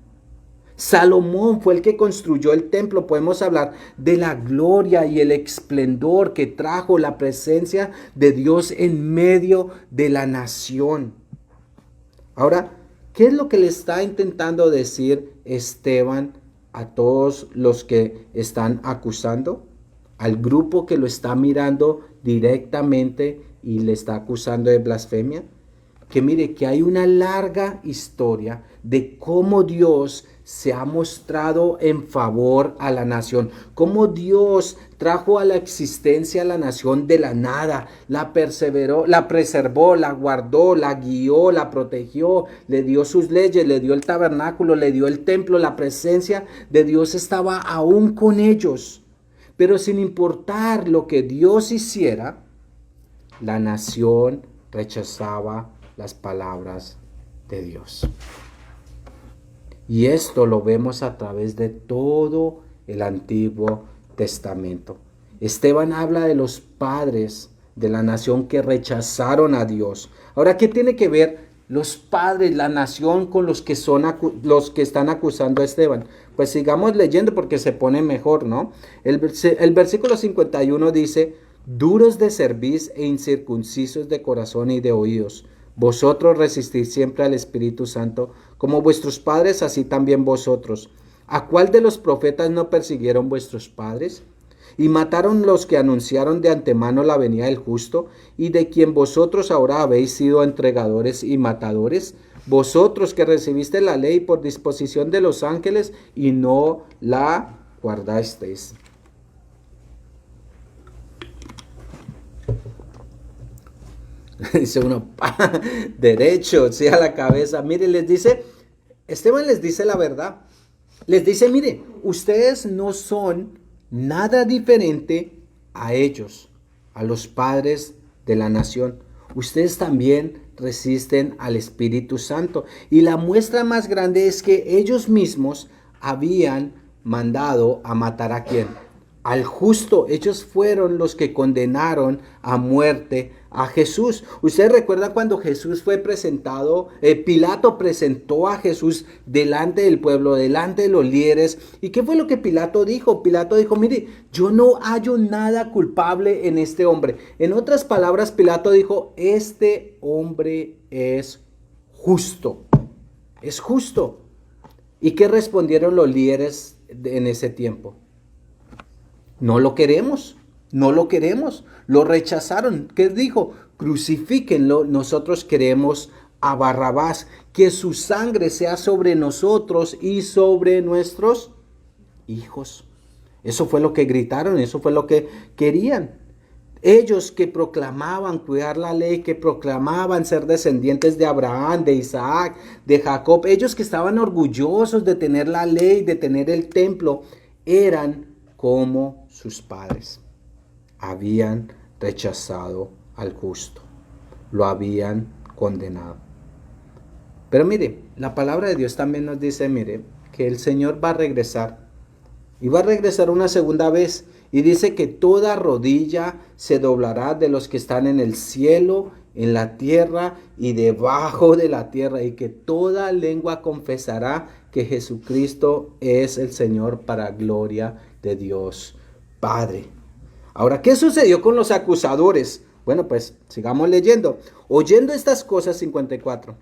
Salomón fue el que construyó el templo. Podemos hablar de la gloria y el esplendor que trajo la presencia de Dios en medio de la nación. Ahora, ¿qué es lo que le está intentando decir Esteban a todos los que están acusando? Al grupo que lo está mirando directamente y le está acusando de blasfemia. Que mire que hay una larga historia de cómo Dios se ha mostrado en favor a la nación, cómo Dios trajo a la existencia a la nación de la nada, la perseveró, la preservó, la guardó, la guió, la protegió, le dio sus leyes, le dio el tabernáculo, le dio el templo. La presencia de Dios estaba aún con ellos, pero sin importar lo que Dios hiciera, la nación rechazaba las palabras de Dios. Y esto lo vemos a través de todo el Antiguo Testamento. Esteban habla de los padres de la nación que rechazaron a Dios. Ahora, ¿qué tiene que ver los padres, la nación, con los que están acusando a Esteban? Pues sigamos leyendo porque se pone mejor, ¿no? El versículo 51 dice: duros de cerviz e incircuncisos de corazón y de oídos. Vosotros resistís siempre al Espíritu Santo, como vuestros padres, así también vosotros. ¿A cuál de los profetas no persiguieron vuestros padres? Y mataron los que anunciaron de antemano la venida del justo, y de quien vosotros ahora habéis sido entregadores y matadores. Vosotros que recibiste la ley por disposición de los ángeles y no la guardasteis. Dice uno, derecho, sí, a la cabeza. Mire, Esteban les dice la verdad. Les dice, mire, ustedes no son nada diferente a ellos, a los padres de la nación. Ustedes también resisten al Espíritu Santo. Y la muestra más grande es que ellos mismos habían mandado a matar ¿a quién? Al justo. Ellos fueron los que condenaron a muerte a Jesús. Usted recuerda cuando Jesús fue presentado, Pilato presentó a Jesús delante del pueblo, delante de los líderes. ¿Y qué fue lo que Pilato dijo? Pilato dijo, mire, yo no hallo nada culpable en este hombre. En otras palabras, Pilato dijo, este hombre es justo. Es justo. ¿Y qué respondieron los líderes en ese tiempo? No lo queremos, no lo queremos. Lo rechazaron. ¿Qué dijo? Crucifíquenlo, nosotros queremos a Barrabás. Que su sangre sea sobre nosotros y sobre nuestros hijos. Eso fue lo que gritaron, eso fue lo que querían. Ellos que proclamaban cuidar la ley, que proclamaban ser descendientes de Abraham, de Isaac, de Jacob, ellos que estaban orgullosos de tener la ley, de tener el templo, eran como sus padres habían rechazado al justo, lo habían condenado. Pero mire, la palabra de Dios también nos dice, mire, que el Señor va a regresar. Y va a regresar una segunda vez. Y dice que toda rodilla se doblará de los que están en el cielo, en la tierra y debajo de la tierra. Y que toda lengua confesará que Jesucristo es el Señor para gloria de Dios Padre. Ahora, ¿qué sucedió con los acusadores? Bueno, pues sigamos leyendo. Oyendo estas cosas, 54.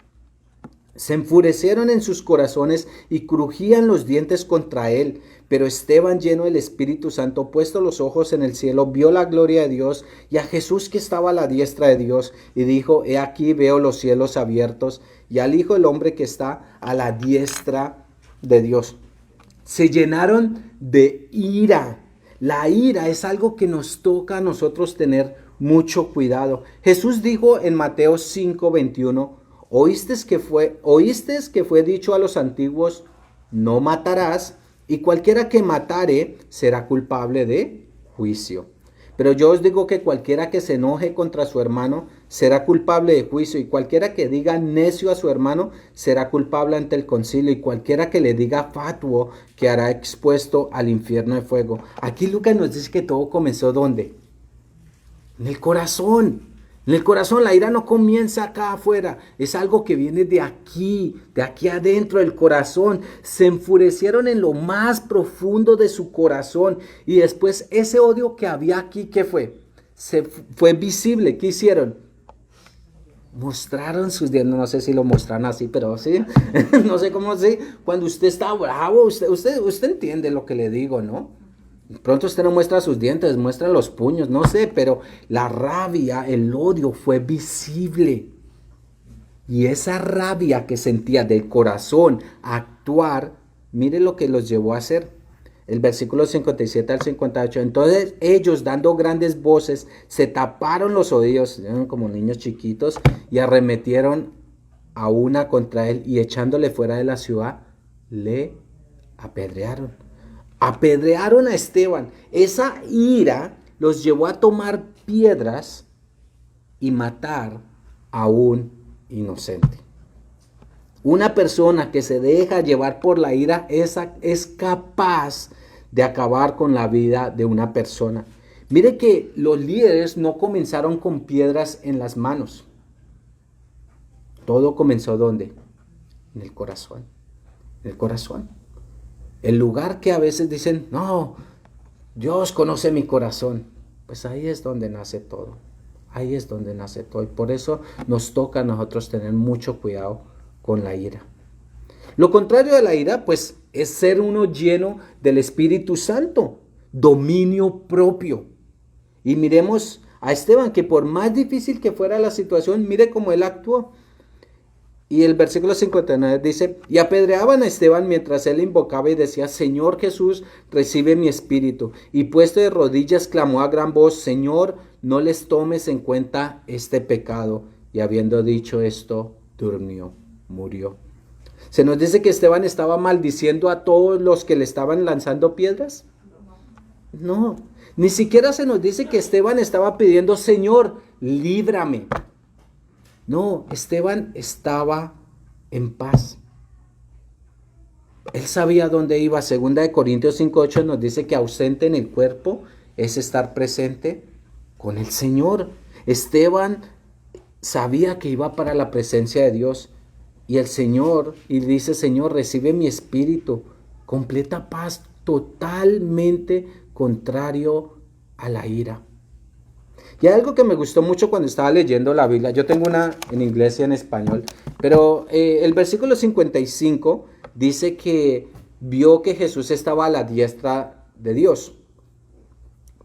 Se enfurecieron en sus corazones y crujían los dientes contra él. Pero Esteban, lleno del Espíritu Santo, puesto los ojos en el cielo, vio la gloria de Dios y a Jesús que estaba a la diestra de Dios, y dijo: He aquí veo los cielos abiertos y al Hijo del Hombre que está a la diestra de Dios. Se llenaron de ira. La ira es algo que nos toca a nosotros tener mucho cuidado. Jesús dijo en Mateo 5:21: Oíste que fue dicho a los antiguos: no matarás, y cualquiera que matare será culpable de juicio. Pero yo os digo que cualquiera que se enoje contra su hermano será culpable de juicio, y cualquiera que diga necio a su hermano será culpable ante el concilio, y cualquiera que le diga fatuo quedará expuesto al infierno de fuego. Aquí Lucas nos dice que todo comenzó ¿dónde? En el corazón. En el corazón. La ira no comienza acá afuera, es algo que viene de aquí adentro del corazón. Se enfurecieron en lo más profundo de su corazón, y después ese odio que había aquí, ¿qué fue? Fue visible. ¿Qué hicieron? Mostraron sus dientes. No sé si lo mostraron así, pero sí, no sé cómo así. Cuando usted está bravo, usted entiende lo que le digo, ¿no? Pronto usted no muestra sus dientes, muestra los puños, no sé, pero la rabia, el odio fue visible. Y esa rabia que sentía del corazón a actuar, mire lo que los llevó a hacer. El versículo 57 al 58. Entonces ellos, dando grandes voces, se taparon los oídos, como niños chiquitos, y arremetieron a una contra él, y echándole fuera de la ciudad, le apedrearon. Apedrearon a Esteban. Esa ira los llevó a tomar piedras y matar a un inocente. Una persona que se deja llevar por la ira es capaz de acabar con la vida de una persona. Mire que los líderes no comenzaron con piedras en las manos. Todo comenzó ¿dónde? En el corazón. En el corazón. El lugar que a veces dicen: no, Dios conoce mi corazón. Pues ahí es donde nace todo. Ahí es donde nace todo. Y por eso nos toca a nosotros tener mucho cuidado con la ira. Lo contrario de la ira, pues, es ser uno lleno del Espíritu Santo. Dominio propio. Y miremos a Esteban, que por más difícil que fuera la situación, mire cómo él actuó. Y el versículo 59 dice: y apedreaban a Esteban mientras él invocaba y decía: Señor Jesús, recibe mi espíritu. Y puesto de rodillas clamó a gran voz: Señor, no les tomes en cuenta este pecado. Y habiendo dicho esto, murió. ¿Se nos dice que Esteban estaba maldiciendo a todos los que le estaban lanzando piedras? No, ni siquiera se nos dice que Esteban estaba pidiendo: Señor, líbrame. No, Esteban estaba en paz. Él sabía dónde iba. Segunda de Corintios 5:8 nos dice que ausente en el cuerpo es estar presente con el Señor. Esteban sabía que iba para la presencia de Dios. Y el Señor, y dice: Señor, recibe mi espíritu. Completa paz, totalmente contrario a la ira. Y hay algo que me gustó mucho cuando estaba leyendo la Biblia. Yo tengo una en inglés y en español. Pero el versículo 55 dice que vio que Jesús estaba a la diestra de Dios.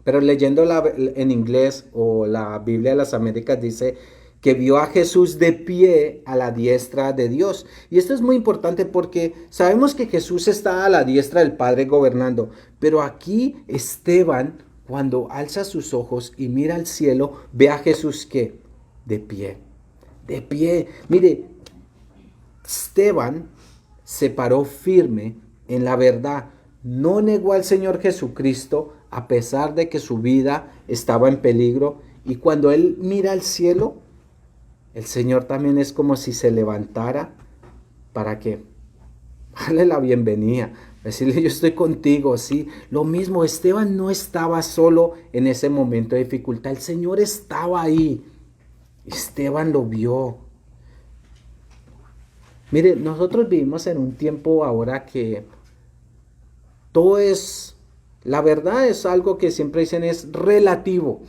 Pero leyéndola en inglés, o la Biblia de las Américas, dice que vio a Jesús de pie a la diestra de Dios. Y esto es muy importante porque sabemos que Jesús está a la diestra del Padre gobernando. Pero aquí Esteban, cuando alza sus ojos y mira al cielo, ve a Jesús ¿qué? De pie. De pie. Mire, Esteban se paró firme en la verdad. no negó al Señor Jesucristo a pesar de que su vida estaba en peligro. Y cuando él mira al cielo, el Señor también es como si se levantara para que darle la bienvenida, decirle yo estoy contigo, sí. Lo mismo, Esteban no estaba solo en ese momento de dificultad, el Señor estaba ahí. Esteban lo vio. Mire, nosotros vivimos en un tiempo ahora que todo es, la verdad es algo que siempre dicen es relativo.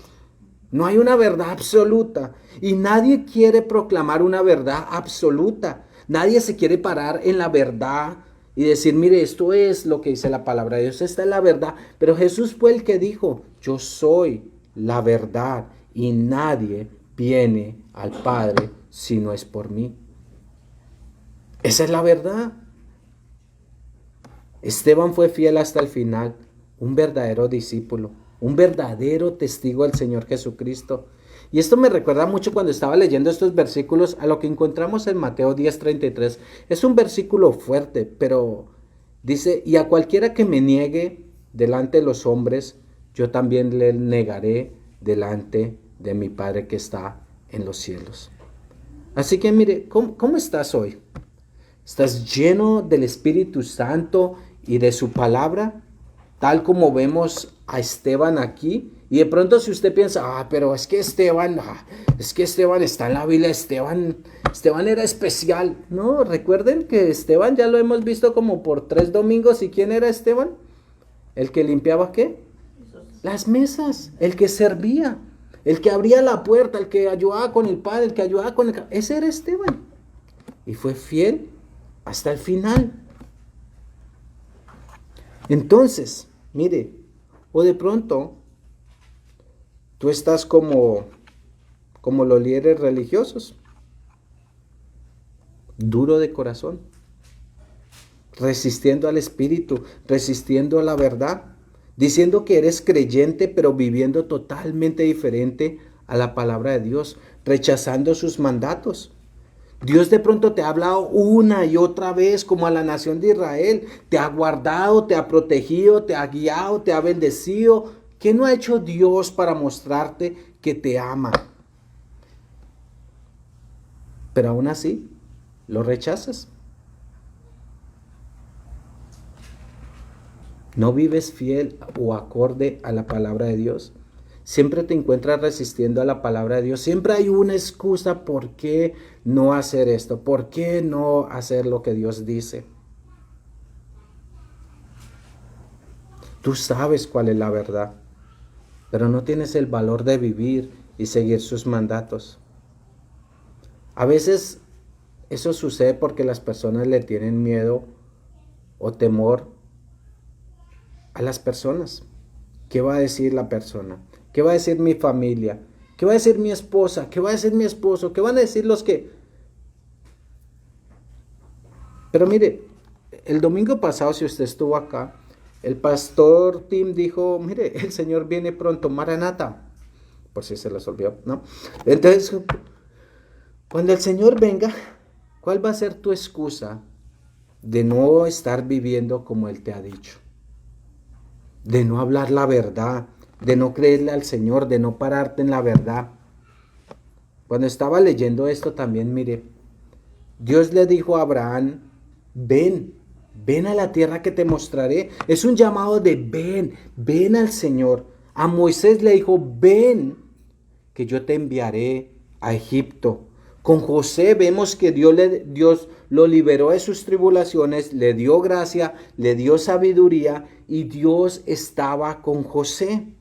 No hay una verdad absoluta y nadie quiere proclamar una verdad absoluta. Nadie se quiere parar en la verdad y decir, mire, esto es lo que dice la palabra de Dios, esta es la verdad. Pero Jesús fue el que dijo, yo soy la verdad y nadie viene al Padre si no es por mí. Esa es la verdad. Esteban fue fiel hasta el final, un verdadero discípulo, un verdadero testigo del Señor Jesucristo. Y esto me recuerda mucho cuando estaba leyendo estos versículos a lo que encontramos en Mateo 10:33. Es un versículo fuerte, pero dice, y a cualquiera que me niegue delante de los hombres, yo también le negaré delante de mi Padre que está en los cielos. Así que mire, ¿cómo estás hoy? ¿Estás lleno del Espíritu Santo y de su palabra? Tal como vemos a Esteban aquí. Y de pronto si usted piensa, pero es que Esteban está en la Biblia, Esteban era especial. No, recuerden que Esteban ya lo hemos visto como por 3 domingos. ¿Y quién era Esteban? ¿El que limpiaba qué? Las mesas, el que servía, el que abría la puerta, el que ayudaba con el padre, el que ayudaba con el... Ese era Esteban. Y fue fiel hasta el final. Entonces, mire, o de pronto tú estás como los líderes religiosos, duro de corazón, resistiendo al Espíritu, resistiendo a la verdad, diciendo que eres creyente, pero viviendo totalmente diferente a la palabra de Dios, rechazando sus mandatos. Dios de pronto te ha hablado una y otra vez como a la nación de Israel, te ha guardado, te ha protegido, te ha guiado, te ha bendecido. ¿Qué no ha hecho Dios para mostrarte que te ama? Pero aún así, lo rechazas. No vives fiel o acorde a la palabra de Dios. Siempre te encuentras resistiendo a la palabra de Dios. Siempre hay una excusa por qué no hacer esto, por qué no hacer lo que Dios dice. Tú sabes cuál es la verdad, pero no tienes el valor de vivir y seguir sus mandatos. A veces eso sucede porque las personas le tienen miedo o temor a las personas. ¿Qué va a decir la persona? ¿Qué va a decir mi familia? ¿Qué va a decir mi esposa? ¿Qué va a decir mi esposo? ¿Qué van a decir los que...? Pero mire, el domingo pasado, si usted estuvo acá, el pastor Tim dijo, mire, el Señor viene pronto, Maranata. Por si se les olvidó, ¿no? Entonces, cuando el Señor venga, ¿cuál va a ser tu excusa de no estar viviendo como Él te ha dicho? De no hablar la verdad, de no creerle al Señor, de no pararte en la verdad. Cuando estaba leyendo esto también, mire, Dios le dijo a Abraham, ven a la tierra que te mostraré. Es un llamado de ven al Señor. A Moisés le dijo, ven, que yo te enviaré a Egipto. Con José vemos que Dios lo liberó de sus tribulaciones, le dio gracia, le dio sabiduría y Dios estaba con José.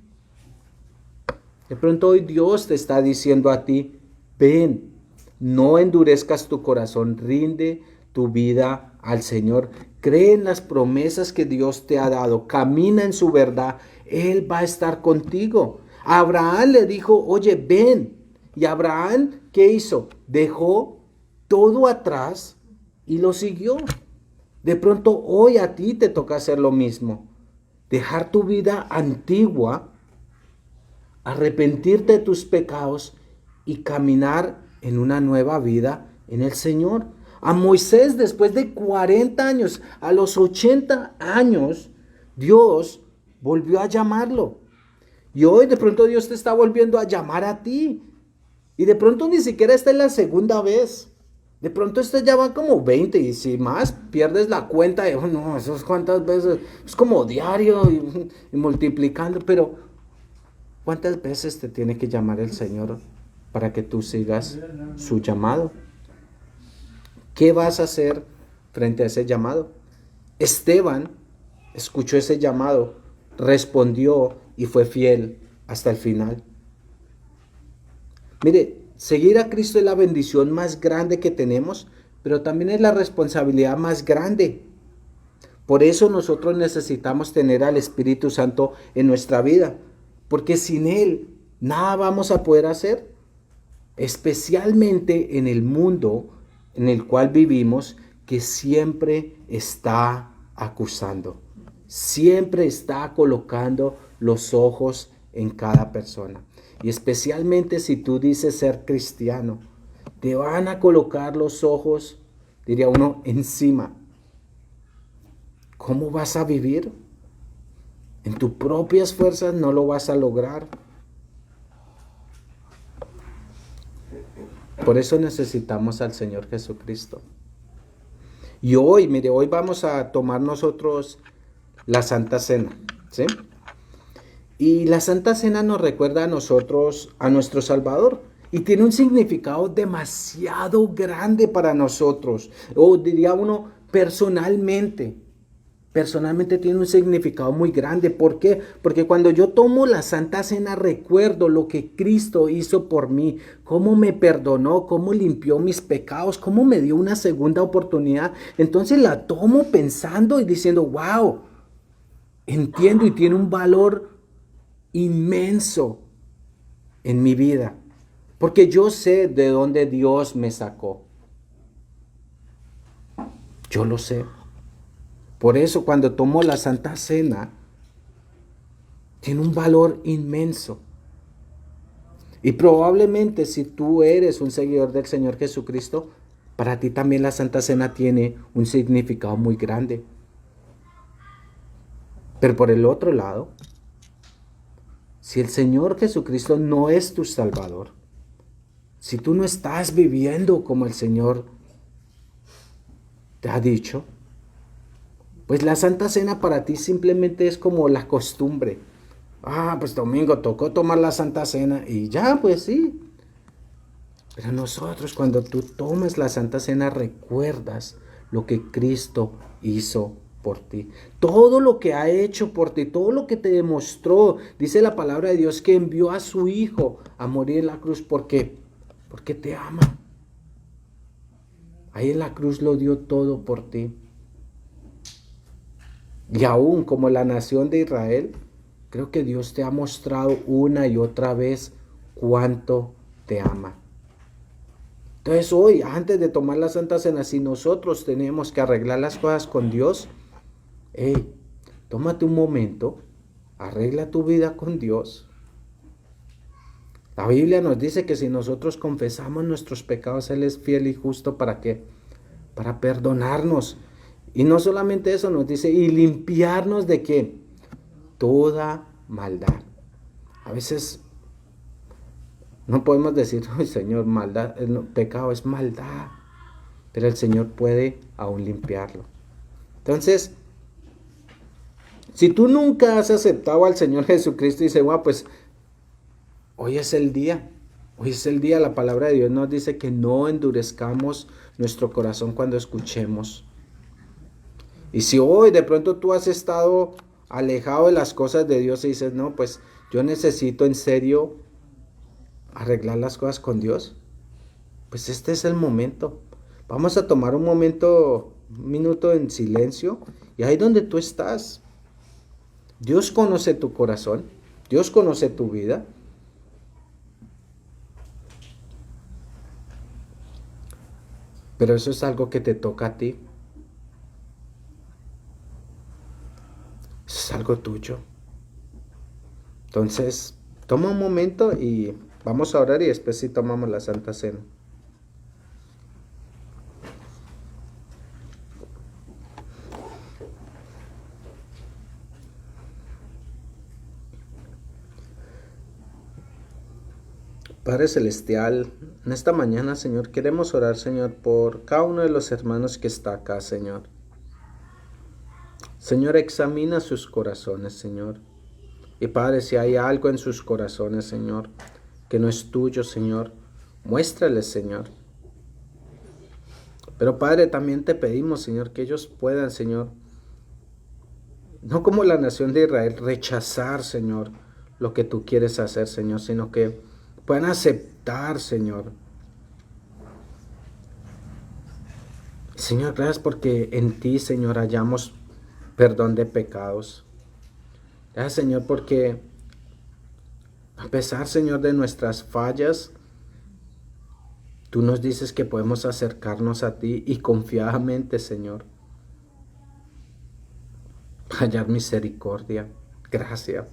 De pronto hoy Dios te está diciendo a ti, ven, no endurezcas tu corazón, rinde tu vida al Señor. Cree en las promesas que Dios te ha dado, camina en su verdad, Él va a estar contigo. A Abraham le dijo, oye, ven. Y Abraham, ¿qué hizo? Dejó todo atrás y lo siguió. De pronto hoy a ti te toca hacer lo mismo. Dejar tu vida antigua, arrepentirte de tus pecados y caminar en una nueva vida en el Señor. A Moisés, después de 40 años, a los 80 años, Dios volvió a llamarlo. Y hoy de pronto Dios te está volviendo a llamar a ti. Y de pronto ni siquiera esta es la segunda vez. De pronto esto ya va como 20 y si más pierdes la cuenta de, oh, no, eso es cuántas veces, es como diario y multiplicando, pero ¿cuántas veces te tiene que llamar el Señor para que tú sigas su llamado? ¿Qué vas a hacer frente a ese llamado? Esteban escuchó ese llamado, respondió y fue fiel hasta el final. Mire, seguir a Cristo es la bendición más grande que tenemos, pero también es la responsabilidad más grande. Por eso nosotros necesitamos tener al Espíritu Santo en nuestra vida, porque sin Él nada vamos a poder hacer, especialmente en el mundo en el cual vivimos, que siempre está acusando, siempre está colocando los ojos en cada persona. Y especialmente si tú dices ser cristiano, te van a colocar los ojos, diría uno, encima. ¿Cómo vas a vivir? En tus propias fuerzas no lo vas a lograr. Por eso necesitamos al Señor Jesucristo. Y hoy, mire, hoy vamos a tomar nosotros la Santa Cena, ¿sí? Y la Santa Cena nos recuerda a nosotros, a nuestro Salvador. Y tiene un significado demasiado grande para nosotros. O diría uno, personalmente tiene un significado muy grande. ¿Por qué? Porque cuando yo tomo la Santa Cena recuerdo lo que Cristo hizo por mí, cómo me perdonó, cómo limpió mis pecados, cómo me dio una segunda oportunidad. Entonces la tomo pensando y diciendo, wow, entiendo y tiene un valor inmenso en mi vida. Porque yo sé de dónde Dios me sacó. Yo lo sé. Por eso cuando tomo la Santa Cena, tiene un valor inmenso. Y probablemente si tú eres un seguidor del Señor Jesucristo, para ti también la Santa Cena tiene un significado muy grande. Pero por el otro lado, si el Señor Jesucristo no es tu Salvador, si tú no estás viviendo como el Señor te ha dicho, pues la Santa Cena para ti simplemente es como la costumbre. Ah, pues domingo tocó tomar la Santa Cena y ya, pues sí. Pero nosotros cuando tú tomas la Santa Cena recuerdas lo que Cristo hizo por ti. Todo lo que ha hecho por ti, todo lo que te demostró. Dice la palabra de Dios que envió a su Hijo a morir en la cruz. ¿Por qué? Porque te ama. Ahí en la cruz lo dio todo por ti. Y aún como la nación de Israel, creo que Dios te ha mostrado una y otra vez cuánto te ama. Entonces hoy, antes de tomar la Santa Cena, si nosotros tenemos que arreglar las cosas con Dios, hey, tómate un momento, arregla tu vida con Dios. La Biblia nos dice que si nosotros confesamos nuestros pecados, Él es fiel y justo. ¿Para qué? Para perdonarnos. Y no solamente eso, nos dice, y limpiarnos de ¿qué? Toda maldad. A veces no podemos decir, ay Señor, maldad, el pecado es maldad. Pero el Señor puede aún limpiarlo. Entonces, si tú nunca has aceptado al Señor Jesucristo y dices, bueno, pues hoy es el día. Hoy es el día. La palabra de Dios nos dice que no endurezcamos nuestro corazón cuando escuchemos. Y si hoy de pronto tú has estado alejado de las cosas de Dios y dices, no, pues yo necesito en serio arreglar las cosas con Dios, pues este es el momento. Vamos a tomar un minuto en silencio y ahí donde tú estás, Dios conoce tu corazón, Dios conoce tu vida. Pero eso es algo que te toca a ti. Eso es algo tuyo. Entonces, toma un momento y vamos a orar y después sí tomamos la Santa Cena. Padre Celestial, en esta mañana, Señor, queremos orar, Señor, por cada uno de los hermanos que está acá, Señor. Señor, examina sus corazones, Señor. Y Padre, si hay algo en sus corazones, Señor, que no es tuyo, Señor, muéstrales, Señor. Pero Padre, también te pedimos, Señor, que ellos puedan, Señor, no como la nación de Israel, rechazar, Señor, lo que tú quieres hacer, Señor, sino que puedan aceptar, Señor. Señor, gracias porque en ti, Señor, hallamos perdón de pecados. Gracias, Señor, porque a pesar, Señor, de nuestras fallas, tú nos dices que podemos acercarnos a ti y confiadamente, Señor, hallar misericordia, gracia.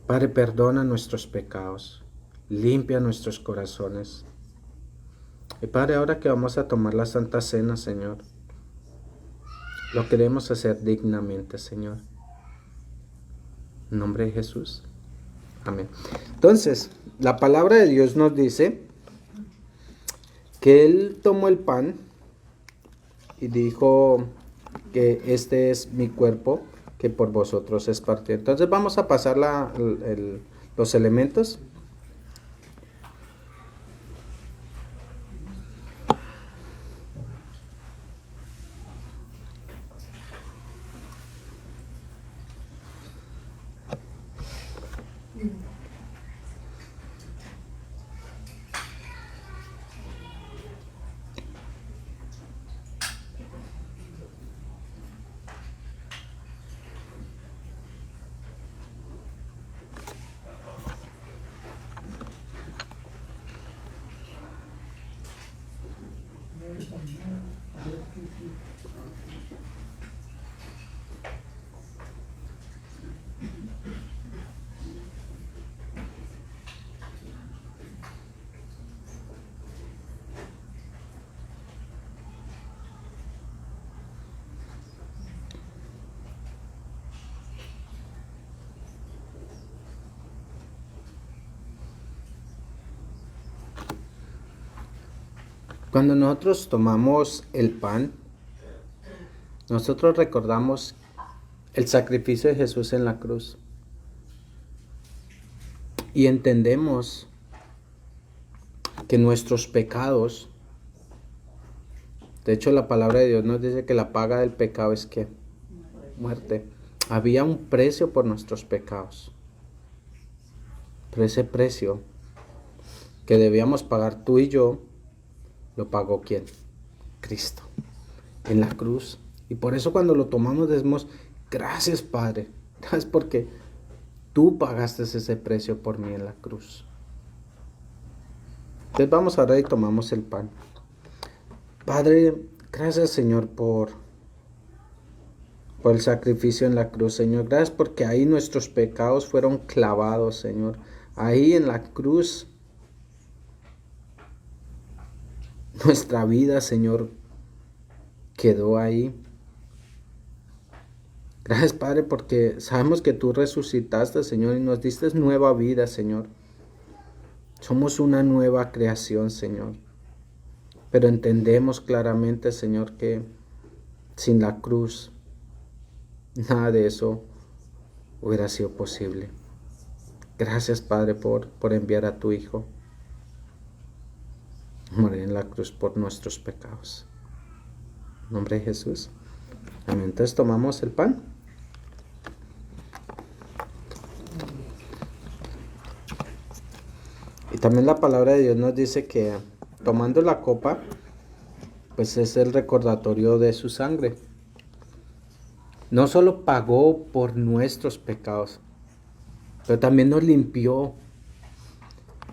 Padre, perdona nuestros pecados, limpia nuestros corazones. Y Padre, ahora que vamos a tomar la Santa Cena, Señor, lo queremos hacer dignamente, Señor. En nombre de Jesús. Amén. Entonces, la palabra de Dios nos dice que Él tomó el pan y dijo que este es mi cuerpo que por vosotros es partido. Entonces vamos a pasar los elementos. Cuando nosotros tomamos el pan, nosotros recordamos el sacrificio de Jesús en la cruz. Y entendemos que nuestros pecados, de hecho la palabra de Dios nos dice que la paga del pecado es ¿qué? Muerte. Había un precio por nuestros pecados. Pero ese precio que debíamos pagar tú y yo, lo pagó ¿quién? Cristo. En la cruz. Y por eso cuando lo tomamos decimos, gracias Padre. Gracias porque tú pagaste ese precio por mí en la cruz. Entonces vamos ahora y tomamos el pan. Padre, gracias Señor por el sacrificio en la cruz, Señor. Gracias porque ahí nuestros pecados fueron clavados, Señor. Ahí en la cruz nuestra vida, Señor, quedó ahí. Gracias, Padre, porque sabemos que tú resucitaste, Señor, y nos diste nueva vida, Señor. Somos una nueva creación, Señor. Pero entendemos claramente, Señor, que sin la cruz, nada de eso hubiera sido posible. Gracias, Padre, por enviar a tu Hijo morir en la cruz por nuestros pecados. En nombre de Jesús. Amén. Entonces tomamos el pan. Y también la palabra de Dios nos dice que tomando la copa, pues es el recordatorio de su sangre. No solo pagó por nuestros pecados, pero también nos limpió.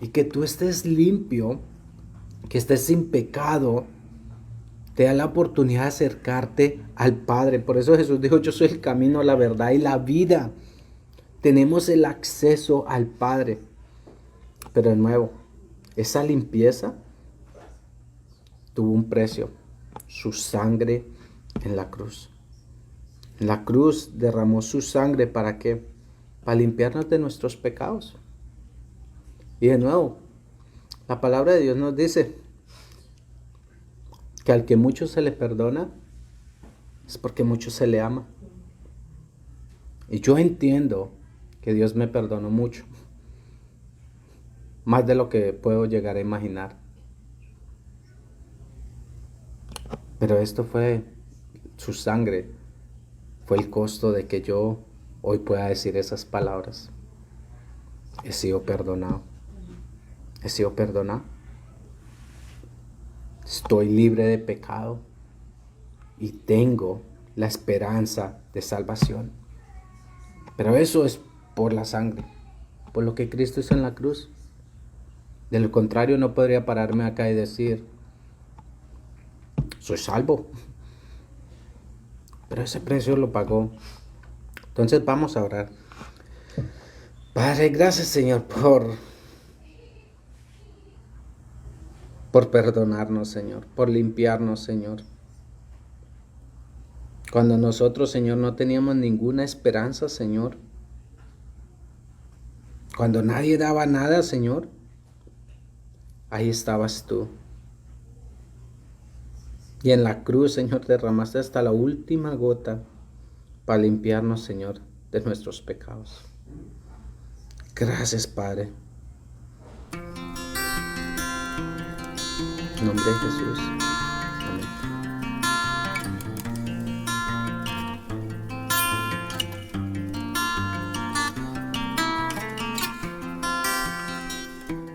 Y que tú estés limpio, que estés sin pecado, te da la oportunidad de acercarte al Padre. Por eso Jesús dijo, yo soy el camino, la verdad y la vida. Tenemos el acceso al Padre. Pero de nuevo, esa limpieza tuvo un precio, su sangre en la cruz. En la cruz derramó su sangre, ¿para qué? Para limpiarnos de nuestros pecados. Y de nuevo, la palabra de Dios nos dice que al que mucho se le perdona es porque mucho se le ama. Y yo entiendo que Dios me perdonó mucho, más de lo que puedo llegar a imaginar. Pero esto fue su sangre, fue el costo de que yo hoy pueda decir esas palabras. He sido perdonado. He sido perdonado. Estoy libre de pecado y tengo la esperanza de salvación. Pero eso es por la sangre, por lo que Cristo hizo en la cruz. De lo contrario, no podría pararme acá y decir, soy salvo. Pero ese precio lo pagó. Entonces vamos a orar. Padre, gracias Señor por perdonarnos, Señor, por limpiarnos, Señor. Cuando nosotros, Señor, no teníamos ninguna esperanza, Señor. Cuando nadie daba nada, Señor, ahí estabas tú. Y en la cruz, Señor, derramaste hasta la última gota para limpiarnos, Señor, de nuestros pecados. Gracias, Padre. En nombre de Jesús.